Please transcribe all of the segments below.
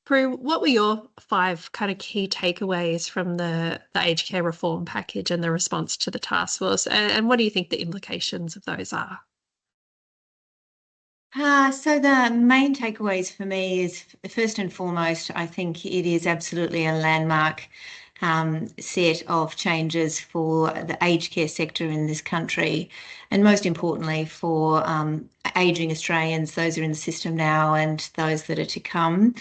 Prue, what were your five kind of key takeaways from the aged care reform package and the response to the task force? And what do you think the implications of those are? So the main takeaways for me is first and foremost, I think it is absolutely a landmark set of changes for the aged care sector in this country, and most importantly for ageing Australians, those who are in the system now and those that are to come.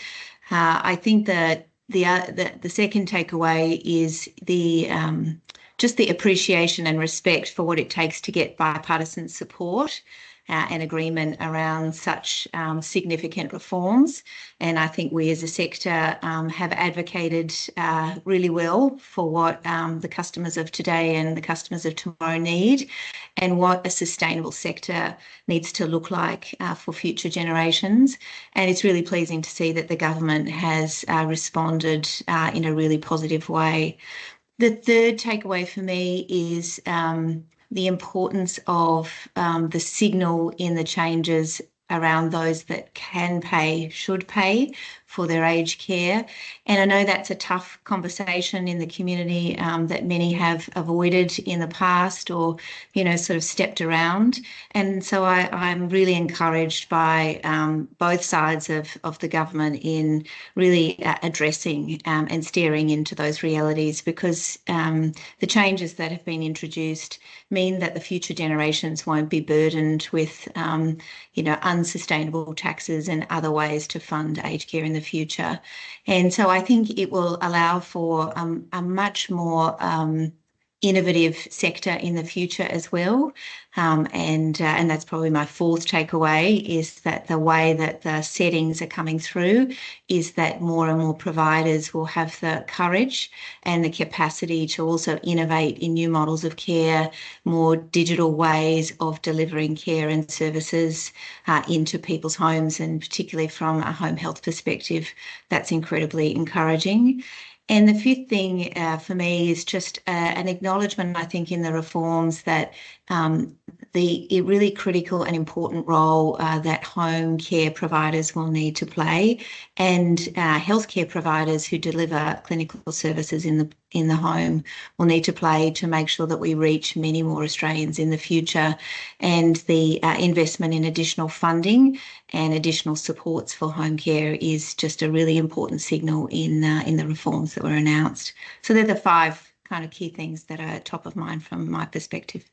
I think that the second takeaway is the just the appreciation and respect for what it takes to get bipartisan support and agreement around such significant reforms. And I think we as a sector have advocated really well for what the customers of today and the customers of tomorrow need, and what a sustainable sector needs to look like for future generations. And it's really pleasing to see that the government has responded in a really positive way. The third takeaway for me is the importance of the signal in the changes around those that can pay, should pay for their aged care. And I know that's a tough conversation in the community that many have avoided in the past, or, sort of stepped around. And so I'm really encouraged by both sides of the government in really addressing and steering into those realities, because the changes that have been introduced mean that the future generations won't be burdened with, unsustainable taxes and other ways to fund aged care in the future. And so I think it will allow for a much more innovative sector in the future as well. And that's probably my fourth takeaway, is that the way that the settings are coming through is that more and more providers will have the courage and the capacity to also innovate in new models of care, more digital ways of delivering care and services into people's homes, and particularly from a home health perspective. That's incredibly encouraging. And the fifth thing for me is just an acknowledgement, I think, in the reforms that the really critical and important role that home care providers will need to play, and healthcare providers who deliver clinical services in the home will need to play to make sure that we reach many more Australians in the future. And the investment in additional funding and additional supports for home care is just a really important signal in the reforms that were announced. So they're the five kind of key things that are top of mind from my perspective.